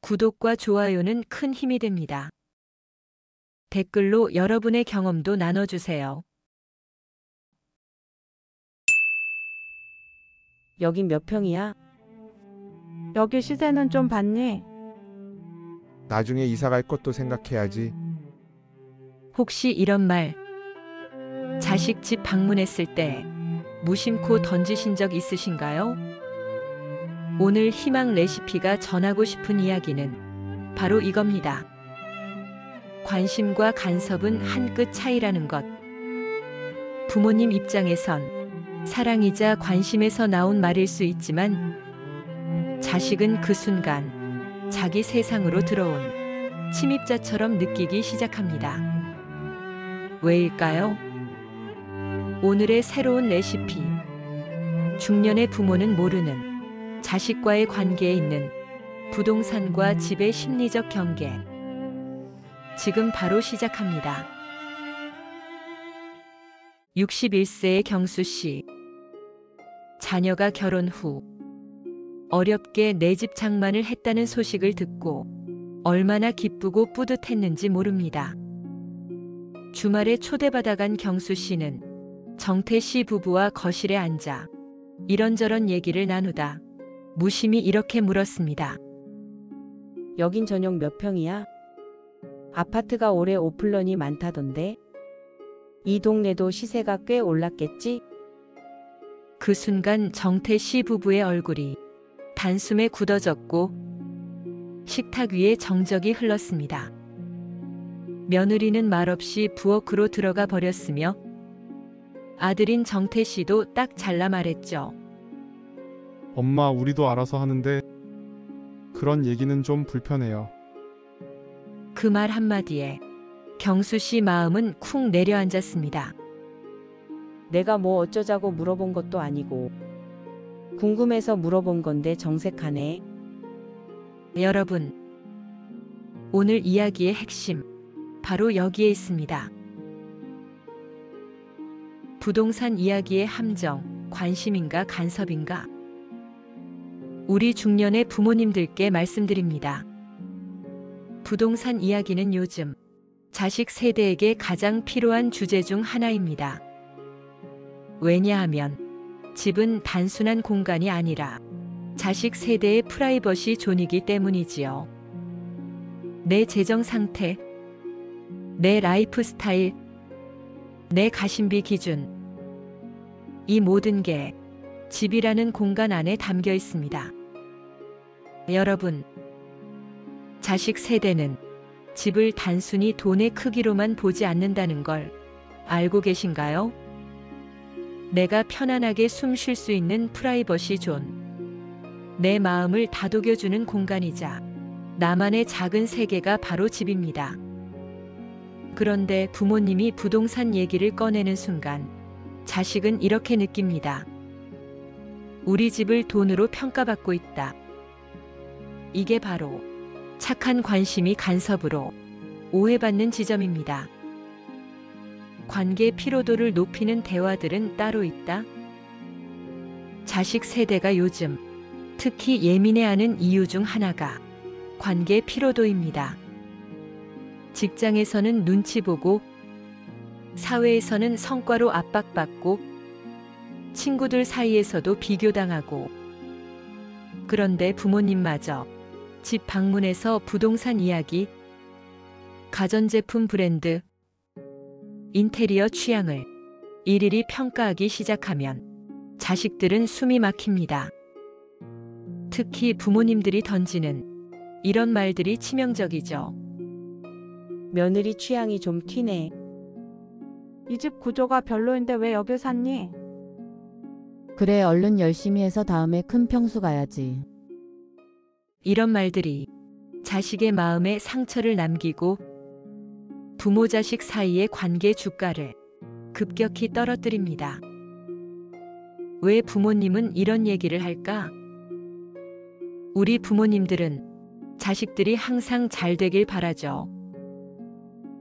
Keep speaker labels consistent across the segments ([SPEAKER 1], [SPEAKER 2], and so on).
[SPEAKER 1] 구독과 좋아요는 큰 힘이 됩니다. 댓글로 여러분의 경험도 나눠주세요.
[SPEAKER 2] 여긴 몇 평이야?
[SPEAKER 3] 여기 시세는 좀 봤니?
[SPEAKER 4] 나중에 이사 갈 것도 생각해야지.
[SPEAKER 1] 혹시 이런 말, 자식 집 방문했을 때 무심코 던지신 적 있으신가요? 오늘 희망 레시피가 전하고 싶은 이야기는 바로 이겁니다. 관심과 간섭은 한 끗 차이라는 것. 부모님 입장에선 사랑이자 관심에서 나온 말일 수 있지만 자식은 그 순간 자기 세상으로 들어온 침입자처럼 느끼기 시작합니다. 왜일까요? 오늘의 새로운 레시피. 중년의 부모는 모르는 자식과의 관계에 있는 부동산과 집의 심리적 경계. 지금 바로 시작합니다. 61세의 경수 씨. 자녀가 결혼 후 어렵게 내 집 장만을 했다는 소식을 듣고 얼마나 기쁘고 뿌듯했는지 모릅니다. 주말에 초대받아간 경수 씨는 정태 씨 부부와 거실에 앉아 이런저런 얘기를 나누다 무심히 이렇게 물었습니다.
[SPEAKER 2] 여긴 전용 몇 평이야? 아파트가 올해 오플런이 많다던데? 이 동네도 시세가 꽤 올랐겠지?
[SPEAKER 1] 그 순간 정태 씨 부부의 얼굴이 단숨에 굳어졌고 식탁 위에 정적이 흘렀습니다. 며느리는 말없이 부엌으로 들어가 버렸으며 아들인 정태 씨도 딱 잘라 말했죠.
[SPEAKER 5] 엄마, 우리도 알아서 하는데 그런 얘기는 좀 불편해요.
[SPEAKER 1] 그 말 한마디에 경수 씨 마음은 쿵 내려앉았습니다.
[SPEAKER 2] 내가 뭐 어쩌자고 물어본 것도 아니고 궁금해서 물어본 건데 정색하네.
[SPEAKER 1] 여러분, 오늘 이야기의 핵심 바로 여기에 있습니다. 부동산 이야기의 함정, 관심인가 간섭인가? 우리 중년의 부모님들께 말씀드립니다. 부동산 이야기는 요즘 자식 세대에게 가장 필요한 주제 중 하나입니다. 왜냐하면 집은 단순한 공간이 아니라 자식 세대의 프라이버시 존이기 때문이지요. 내 재정 상태, 내 라이프 스타일, 내 가심비 기준, 이 모든 게 집이라는 공간 안에 담겨 있습니다. 여러분, 자식 세대는 집을 단순히 돈의 크기로만 보지 않는다는 걸 알고 계신가요? 내가 편안하게 숨 쉴 수 있는 프라이버시 존. 내 마음을 다독여주는 공간이자 나만의 작은 세계가 바로 집입니다. 그런데 부모님이 부동산 얘기를 꺼내는 순간 자식은 이렇게 느낍니다. 우리 집을 돈으로 평가받고 있다. 이게 바로 착한 관심이 간섭으로 오해받는 지점입니다. 관계 피로도를 높이는 대화들은 따로 있다. 자식 세대가 요즘 특히 예민해하는 이유 중 하나가 관계 피로도입니다. 직장에서는 눈치 보고, 사회에서는 성과로 압박받고, 친구들 사이에서도 비교당하고, 그런데 부모님마저 집 방문해서 부동산 이야기, 가전제품 브랜드, 인테리어 취향을 일일이 평가하기 시작하면 자식들은 숨이 막힙니다. 특히 부모님들이 던지는 이런 말들이 치명적이죠.
[SPEAKER 2] 며느리 취향이 좀 튀네.
[SPEAKER 3] 이 집 구조가 별로인데 왜 여길 샀니?
[SPEAKER 6] 그래, 얼른 열심히 해서 다음에 큰 평수 가야지.
[SPEAKER 1] 이런 말들이 자식의 마음에 상처를 남기고 부모 자식 사이의 관계 주가를 급격히 떨어뜨립니다. 왜 부모님은 이런 얘기를 할까? 우리 부모님들은 자식들이 항상 잘 되길 바라죠.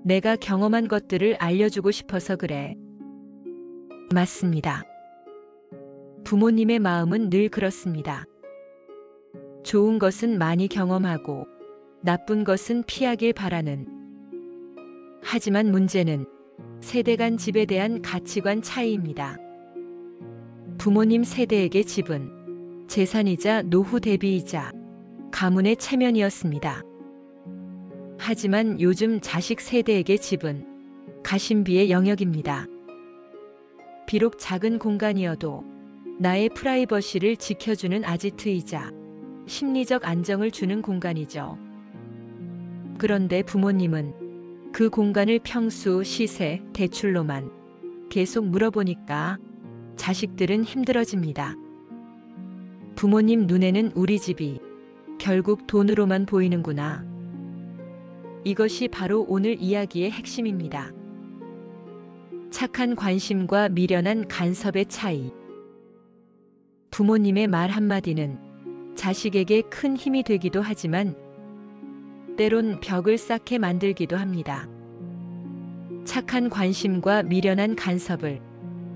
[SPEAKER 1] 내가 경험한 것들을 알려주고 싶어서 그래. 맞습니다. 부모님의 마음은 늘 그렇습니다. 좋은 것은 많이 경험하고 나쁜 것은 피하길 바라는. 하지만 문제는 세대 간 집에 대한 가치관 차이입니다. 부모님 세대에게 집은 재산이자 노후 대비이자 가문의 체면이었습니다. 하지만 요즘 자식 세대에게 집은 가심비의 영역입니다. 비록 작은 공간이어도 나의 프라이버시를 지켜주는 아지트이자 심리적 안정을 주는 공간이죠. 그런데 부모님은 그 공간을 평수, 시세, 대출로만 계속 물어보니까 자식들은 힘들어집니다. 부모님 눈에는 우리 집이 결국 돈으로만 보이는구나. 이것이 바로 오늘 이야기의 핵심입니다. 착한 관심과 미련한 간섭의 차이. 부모님의 말 한마디는 자식에게 큰 힘이 되기도 하지만 때론 벽을 쌓게 만들기도 합니다. 착한 관심과 미련한 간섭을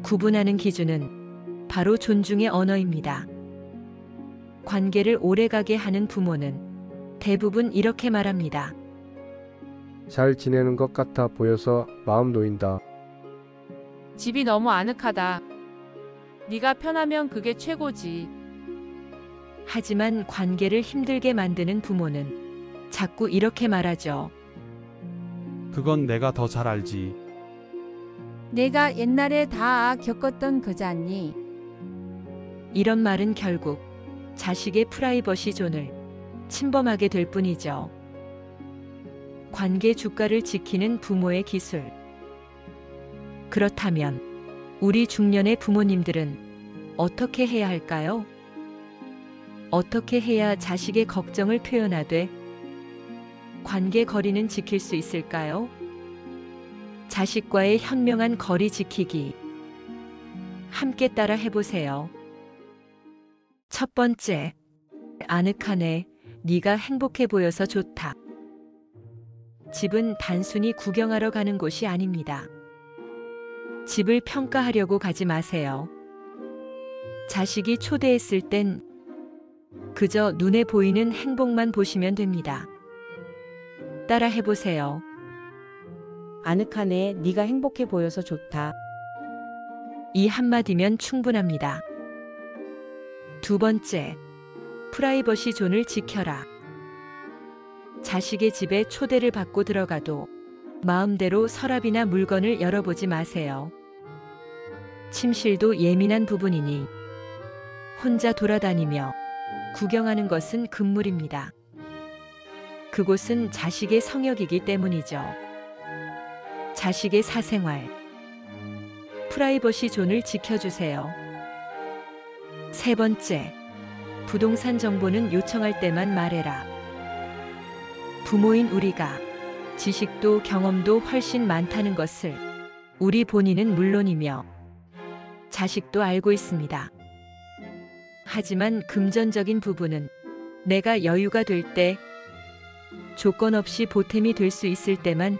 [SPEAKER 1] 구분하는 기준은 바로 존중의 언어입니다. 관계를 오래가게 하는 부모는 대부분 이렇게 말합니다.
[SPEAKER 7] 잘 지내는 것 같아 보여서 마음 놓인다.
[SPEAKER 8] 집이 너무 아늑하다. 네가 편하면 그게 최고지.
[SPEAKER 1] 하지만 관계를 힘들게 만드는 부모는 자꾸 이렇게 말하죠.
[SPEAKER 5] 그건 내가 더 잘 알지.
[SPEAKER 9] 내가 옛날에 다 겪었던 거잖니.
[SPEAKER 1] 이런 말은 결국 자식의 프라이버시 존을 침범하게 될 뿐이죠. 관계 주가를 지키는 부모의 기술. 그렇다면 우리 중년의 부모님들은 어떻게 해야 할까요? 어떻게 해야 자식의 걱정을 표현하되 관계 거리는 지킬 수 있을까요? 자식과의 현명한 거리 지키기. 함께 따라 해보세요. 첫 번째, 아늑하네. 네가 행복해 보여서 좋다. 집은 단순히 구경하러 가는 곳이 아닙니다. 집을 평가하려고 가지 마세요. 자식이 초대했을 땐 그저 눈에 보이는 행복만 보시면 됩니다. 따라 해보세요.
[SPEAKER 2] 아늑하네. 네가 행복해 보여서 좋다.
[SPEAKER 1] 이 한마디면 충분합니다. 두 번째, 프라이버시 존을 지켜라. 자식의 집에 초대를 받고 들어가도 마음대로 서랍이나 물건을 열어보지 마세요. 침실도 예민한 부분이니 혼자 돌아다니며 구경하는 것은 금물입니다. 그곳은 자식의 성역이기 때문이죠. 자식의 사생활, 프라이버시 존을 지켜주세요. 세 번째, 부동산 정보는 요청할 때만 말해라. 부모인 우리가 지식도 경험도 훨씬 많다는 것을 우리 본인은 물론이며 자식도 알고 있습니다. 하지만 금전적인 부분은 내가 여유가 될 때, 조건 없이 보탬이 될 수 있을 때만,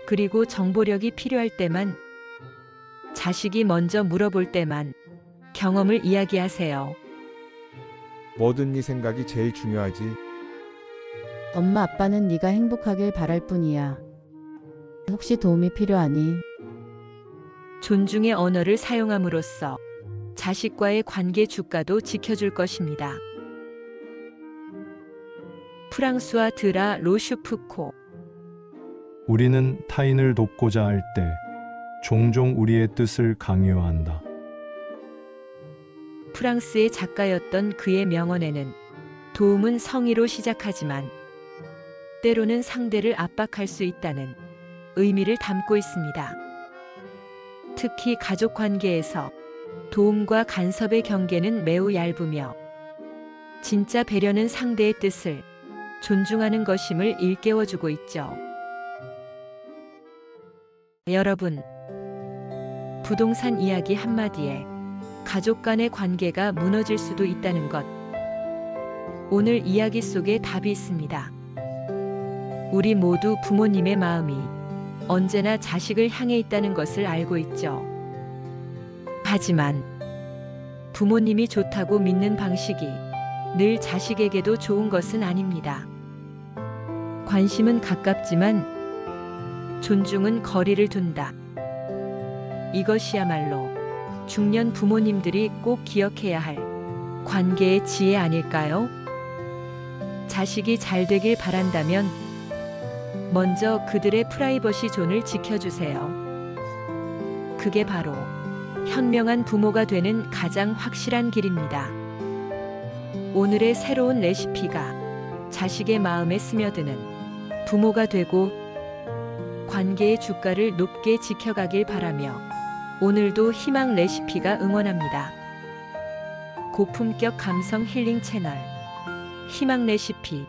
[SPEAKER 1] 그리고 정보력이 필요할 때만, 자식이 먼저 물어볼 때만 경험을 이야기하세요.
[SPEAKER 4] 뭐든 네 생각이 제일 중요하지.
[SPEAKER 6] 엄마 아빠는 네가 행복하길 바랄 뿐이야. 혹시 도움이 필요하니?
[SPEAKER 1] 존중의 언어를 사용함으로써 자식과의 관계 주가도 지켜줄 것입니다. 프랑수아 드라 로슈프코.
[SPEAKER 10] 우리는 타인을 돕고자 할 때 종종 우리의 뜻을 강요한다.
[SPEAKER 1] 프랑스의 작가였던 그의 명언에는 도움은 성의로 시작하지만 때로는 상대를 압박할 수 있다는 의미를 담고 있습니다. 특히 가족 관계에서 도움과 간섭의 경계는 매우 얇으며 진짜 배려는 상대의 뜻을 존중하는 것임을 일깨워주고 있죠. 여러분, 부동산 이야기 한마디에 가족 간의 관계가 무너질 수도 있다는 것. 오늘 이야기 속에 답이 있습니다. 우리 모두 부모님의 마음이 언제나 자식을 향해 있다는 것을 알고 있죠. 하지만 부모님이 좋다고 믿는 방식이 늘 자식에게도 좋은 것은 아닙니다. 관심은 가깝지만 존중은 거리를 둔다. 이것이야말로 중년 부모님들이 꼭 기억해야 할 관계의 지혜 아닐까요? 자식이 잘 되길 바란다면 먼저 그들의 프라이버시 존을 지켜주세요. 그게 바로 현명한 부모가 되는 가장 확실한 길입니다. 오늘의 새로운 레시피가 자식의 마음에 스며드는 부모가 되고 관계의 주가를 높게 지켜가길 바라며 오늘도 희망 레시피가 응원합니다. 고품격 감성 힐링 채널 희망 레시피